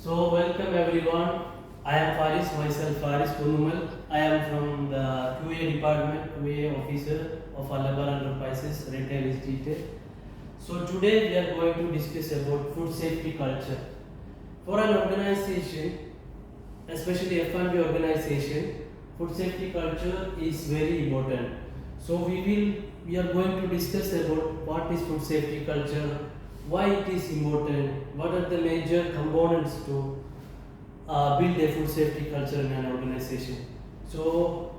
So welcome everyone. I am Faris, myself Faris Punumal. I am from the QA department, QA officer of Alabar Enterprises Retail Institute. So today we are going to discuss about food safety culture. For an organization, especially F&B organization, food safety culture is very important. So we are going to discuss about what is food safety culture, why it is important, what are the major components to build a food safety culture in an organization. So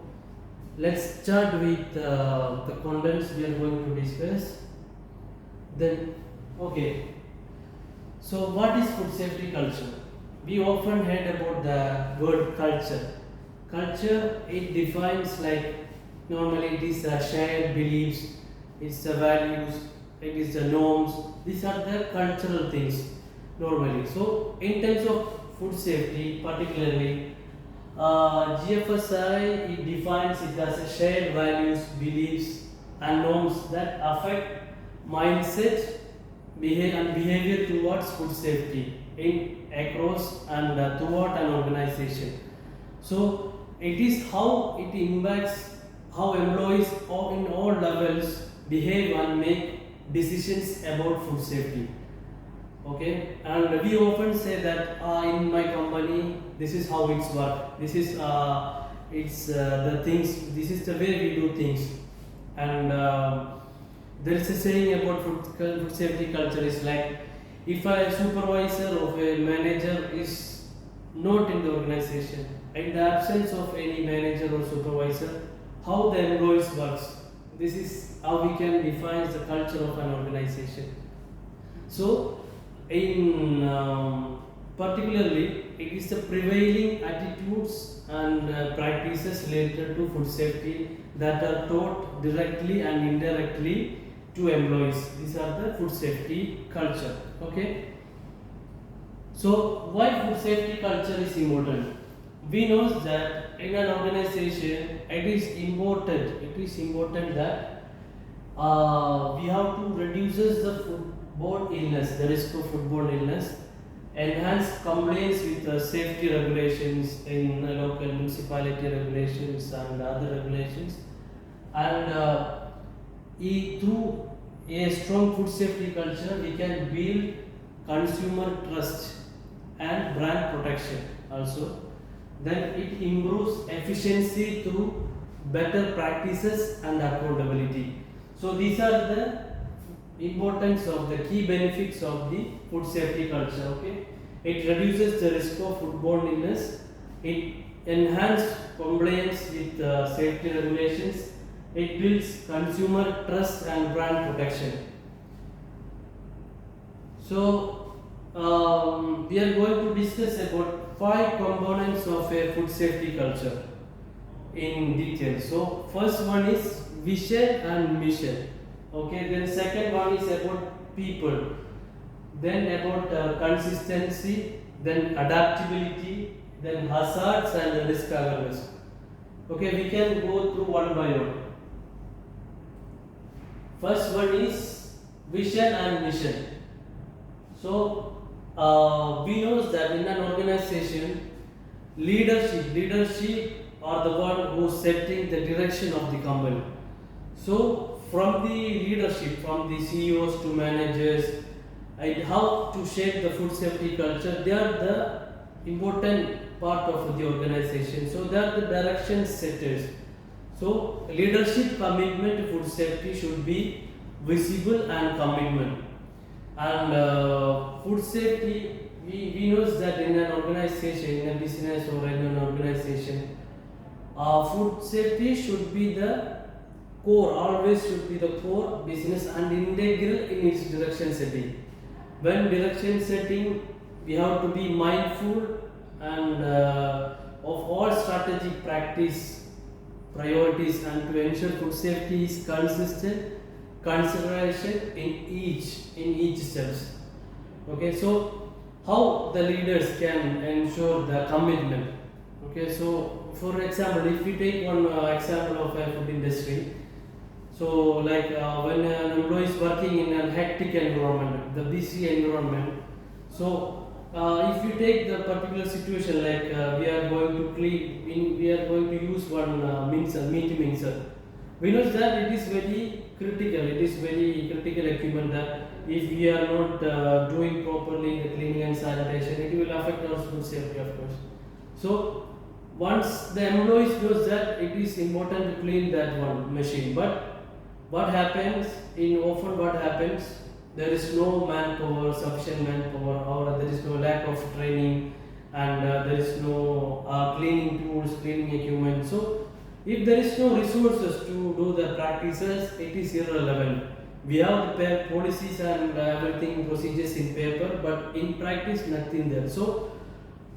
let's start with the contents we are going to discuss. Then, okay. So what is food safety culture? We often heard about the word culture. Culture, it defines like normally it is the shared beliefs, it's the values, it is the norms. These are the cultural things normally. So in terms of food safety, particularly GFSI, it defines it as a shared values, beliefs, and norms that affect mindset, behavior towards food safety in across and throughout an organization. So it is how it impacts how employees in all levels behave and make decisions about food safety. Okay, and we often say that in my company this is how it's work. This is it's the things. This is the way we do things, and there is a saying about food safety culture is like if a supervisor or a manager is not in the organization, in the absence of any manager or supervisor, how the employees works. This is how we can define the culture of an organization. So, in particularly, it is the prevailing attitudes and practices related to food safety that are taught directly and indirectly to employees. These are the food safety culture. Okay. So, why food safety culture is important? We know that in an organization, it is important. It is important that we have to reduce the foodborne illness, the risk of foodborne illness, enhance compliance with safety regulations in local municipality regulations and other regulations, and through a strong food safety culture, we can build consumer trust and brand protection also. Then it improves efficiency through better practices and accountability. So these are the importance of the key benefits of the food safety culture. Okay, it reduces the risk of foodborne illness. It enhances compliance with safety regulations. It builds consumer trust and brand protection. So we are going to discuss about 5 components of a food safety culture in detail. So first one is vision and mission. Okay, then second one is about people, then about consistency, then adaptability, then hazards and risk awareness. Okay, we can go through one by one. First one is vision and mission. So we know that in an organization, leadership are the one who setting the direction of the company. So from the leadership, from the CEOs to managers, and how to shape the food safety culture, they are the important part of the organization. So they are the direction setters. So leadership commitment to food safety should be visible and commitment. And food safety, we know that in an organization, in a business or in an organization, food safety should be the core, always should be the core business and integral in its direction setting. When direction setting, we have to be mindful and of all strategic practice priorities and to ensure food safety is consistent consideration in each steps. Okay, so how the leaders can ensure the commitment. Okay, so for example, if we take one example of a food industry, so like when an employee is working in a hectic environment, the busy environment, so If you take the particular situation like we are going to clean, we are going to use one meat mincer. We know that it is very critical. It is very critical equipment that if we are not doing properly the cleaning and sanitation, it will affect our food safety, of course. So once the employees knows that it is important to clean that one machine, but what happens in often what happens there is no manpower, sufficient manpower, or there is no lack of training, and there is no cleaning tools, cleaning equipment. So if there is no resources to do the practices, it is irrelevant. We have the policies and everything procedures in paper, but in practice nothing there. So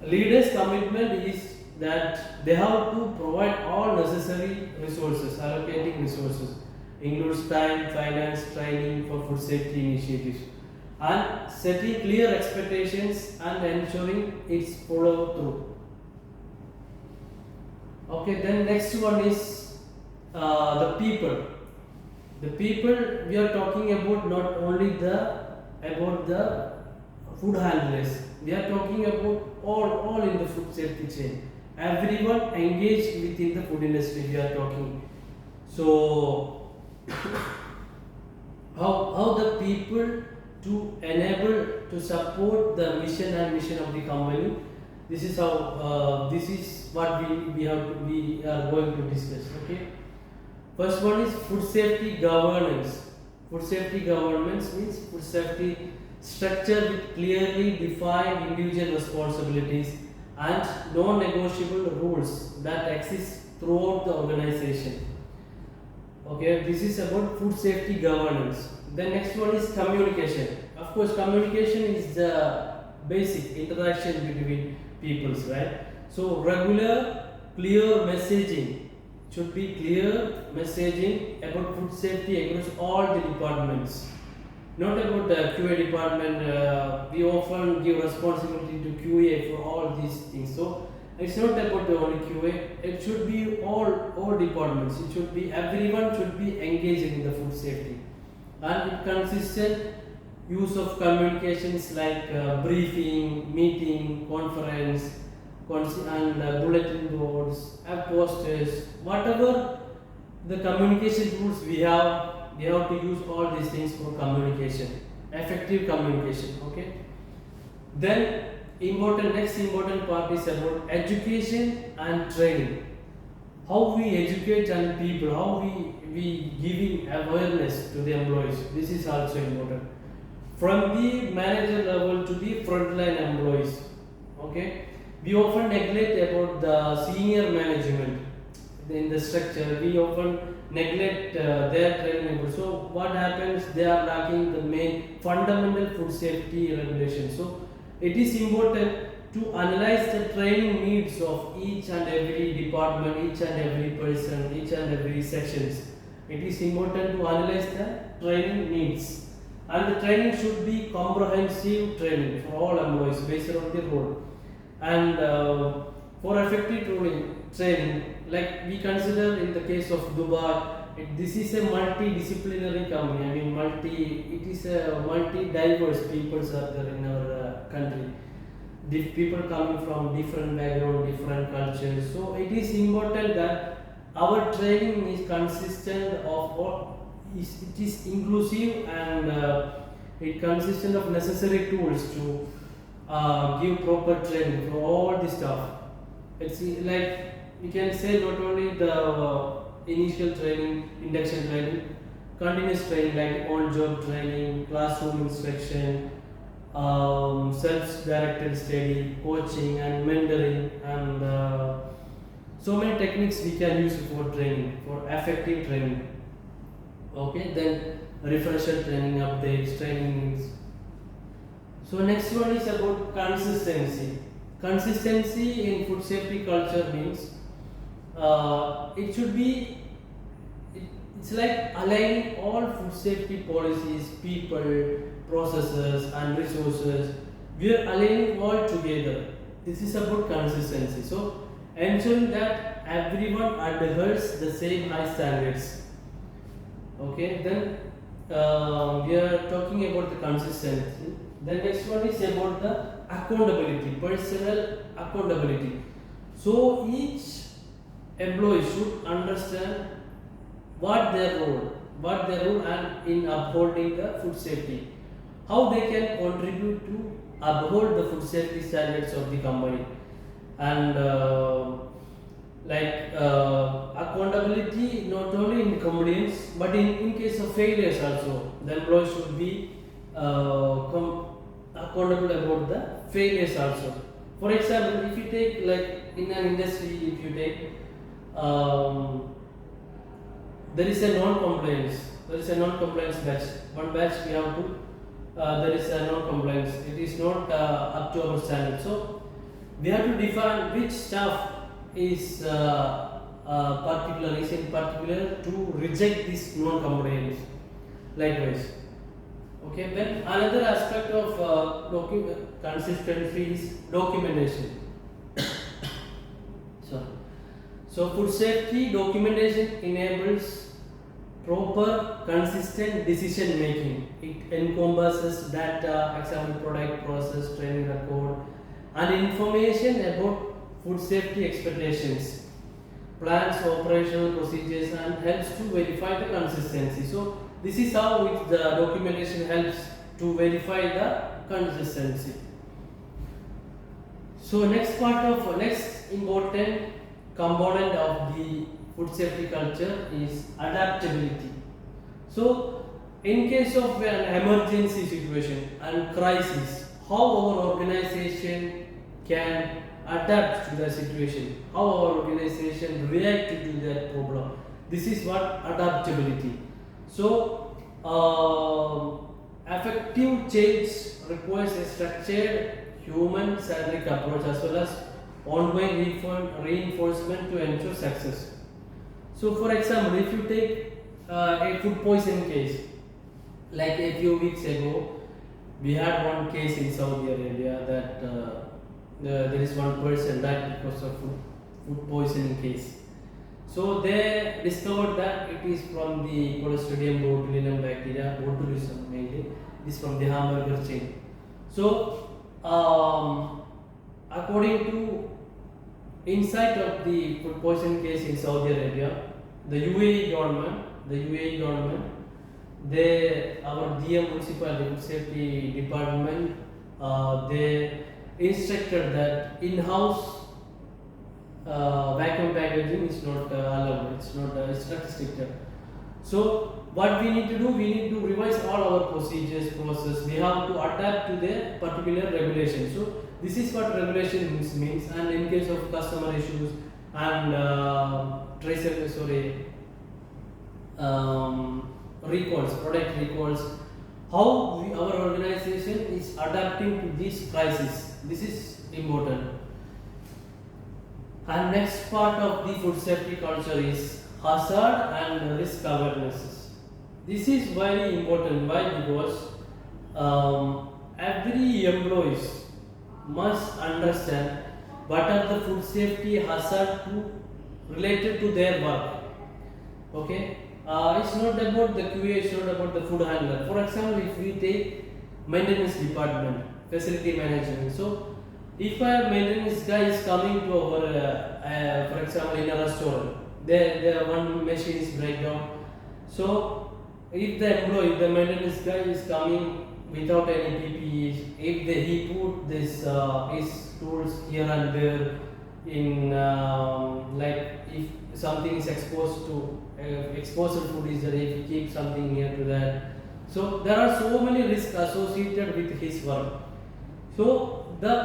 leaders' commitment is that they have to provide all necessary resources, allocating resources, includes time, finance, training for food safety initiatives, and setting clear expectations and ensuring it's followed through. Okay, then next one is the people. The people we are talking about not only the food handlers. We are talking about all in the food safety chain. Everyone engaged within the food industry. We are talking. So how the people to enable to support the mission and mission of the company. This is how this is what we are going to discuss. Okay. First one is food safety governance. Food safety governance means food safety structure with clearly defined individual responsibilities and non-negotiable rules that exist throughout the organization. Okay, this is about food safety governance. The next one is communication. Of course, communication is the basic interaction between peoples, right? So regular, clear messaging should be clear messaging about food safety across all the departments. Not about the QA department. We often give responsibility to QA for all these things. So it's not about the only QA. It should be all departments. It should be everyone should be engaged in the food safety, and it consistent use of communications like briefing, meeting, conference, and bulletin boards, posters, whatever the communication tools we have to use all these things for communication, effective communication. Okay. Then next important part is about education and training. How we educate and people, how we giving awareness to the employees. This is also important. From the manager level to the frontline employees. Okay. We often neglect about the senior management in the structure. We often neglect their training. So what happens? They are lacking the main fundamental food safety regulations. So it is important to analyze the training needs of each and every department, each and every person, each and every sections. It is important to analyze the training needs, and the training should be comprehensive training for all employees based on the role. And for effective training, like we consider in the case of Dubai, this is a multidisciplinary company. I mean, it is a multi-diverse peoples are there in our country. People coming from different background, different cultures. So it is important that our training is consistent of all. It is inclusive, and it consistent of necessary tools to give proper training for all the staff. It's like we can say not only the initial training, induction training, continuous training like on-job training, classroom instruction, self-directed study, coaching and mentoring, and so many techniques we can use for training, for effective training. Okay, then refresher training, updates, trainings. So next one is about consistency. Consistency in food safety culture means it should be it's like aligning all food safety policies, people, processes and resources. We are aligning all together. This is about consistency. So ensuring that everyone adheres the same high standards. Okay, then we are talking about the consistency. The next one is about the accountability, personal accountability. So each employee should understand what their role and in upholding the food safety, how they can contribute to uphold the food safety standards of the company, and accountability not only in compliance but in case of failures also. The employee should be accountable about the failures also. For example, if you take like in an industry, if you take there is a non-compliance batch. One batch we have to there is a non-compliance. It is not up to our standard. So we have to define which staff is in particular to reject this non-compliance. Likewise. Okay. Then another aspect of consistency is documentation. So food safety documentation enables proper, consistent decision making. It encompasses data, example product, process, training record, and information about food safety expectations, plans, operational procedures, and helps to verify the consistency. So this is how the documentation helps to verify the consistency. So next important component of the food safety culture is adaptability. So in case of an emergency situation and crisis, how our organization can adapt to the situation, how our organization react to that problem. This is what adaptability. So effective change requires a structured human-centric approach as well as ongoing reinforcement to ensure success. So, for example, if you take a food poisoning case, like a few weeks ago, we had one case in Saudi Arabia that there is one person died because of food poisoning case. So they discovered that it is from the Clostridium botulinum bacteria, botulism mainly. It is from the hamburger chain. So according to insight of the food poisoning case in Saudi Arabia, the UAE government, our DM municipality food safety department, they instructed that in-house vacuum packaging is not allowed. It's not restricted. So what we need to do, we need to revise all our procedures, process. We have to adapt to the particular regulation. So this is what regulation means. And in case of customer issues and product recalls, how our organization is adapting to this crisis. This is important. And next part of the food safety culture is hazard and risk awareness. This is very important. Why? Because every employee must understand what are the food safety hazard related to their work. Okay, it's not about the QA, it's not about the food handler. For example, if we take maintenance department, facility management. So if a maintenance guy is coming to our, for example, in a restaurant, there one machine is breakdown. So if the maintenance guy is coming without any PPEs, if he put this his tools here and there in like if something is exposed to exposed food is there, if he keeps something near to that. So there are so many risks associated with his work. So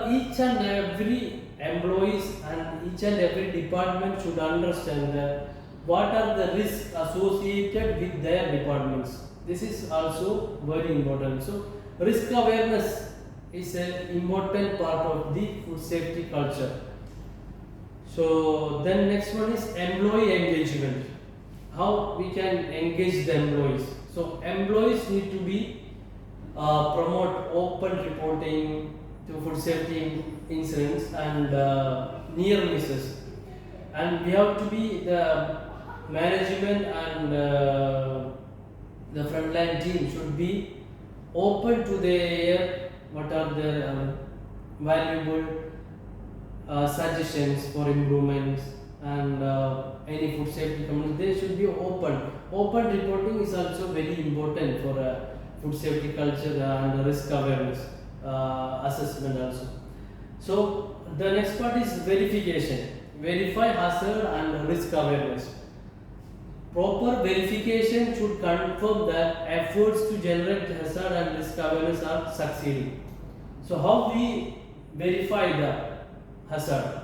each and every employees and each and every department should understand that what are the risks associated with their departments. This is also very important. So risk awareness is an important part of the food safety culture. So then next one is employee engagement. How we can engage the employees. So employees need to be promote open reporting to food safety incidents and near misses. And we have to be the management and the frontline team should be open to their what are their valuable suggestions for improvements, and any food safety companies, they should be open. Open reporting is also very important for food safety culture and risk awareness assessment also. So the next part is verification. Verify hazard and risk awareness. Proper verification should confirm that efforts to generate hazard and risk awareness are succeeding. So how we verify the hazard?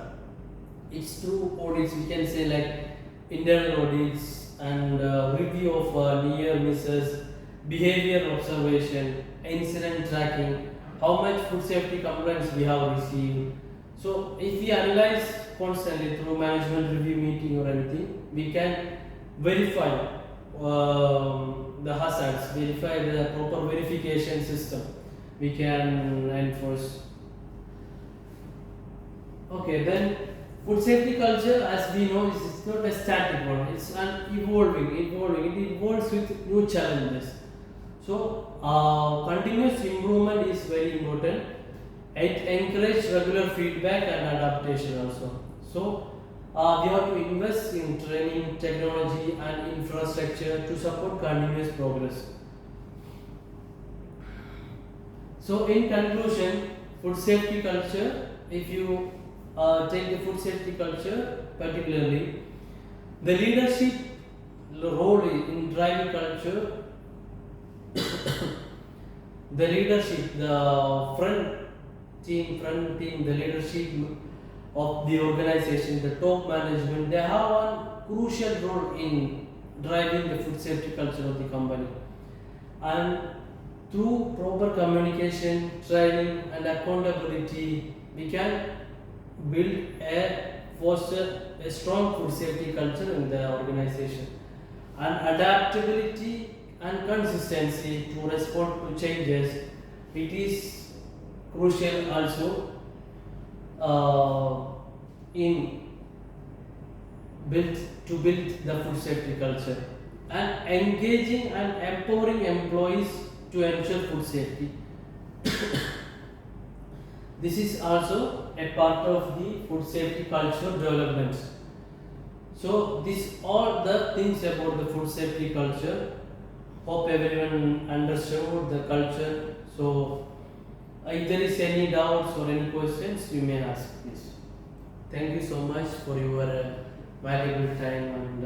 It's through audits. We can say like internal audits and review of near misses, behavior observation, incident tracking, how much food safety complaints we have received. So if we analyze constantly through management review meeting or anything, we can verify the hazards, verify the proper verification system. We can enforce. Okay, then food safety culture, as we know, is not a static one. It's an evolving. It evolves with new challenges. So, continuous improvement is very important. It encourages regular feedback and adaptation also. So, we have to invest in training, technology, and infrastructure to support continuous progress. So, in conclusion, food safety culture, if you take the food safety culture particularly, the leadership role in driving culture, the leadership, the front team, the leadership of the organization, the top management, they have one crucial role in driving the food safety culture of the company. And through proper communication, training, and accountability, we can build a foster a strong food safety culture in the organization. And adaptability and consistency to respond to changes, it is crucial also in build to build the food safety culture, and engaging and empowering employees to ensure food safety. This is also a part of the food safety culture development. So these all the things about the food safety culture. Hope everyone understood the culture. So if there is any doubts or any questions, you may ask please. Thank you so much for your valuable time and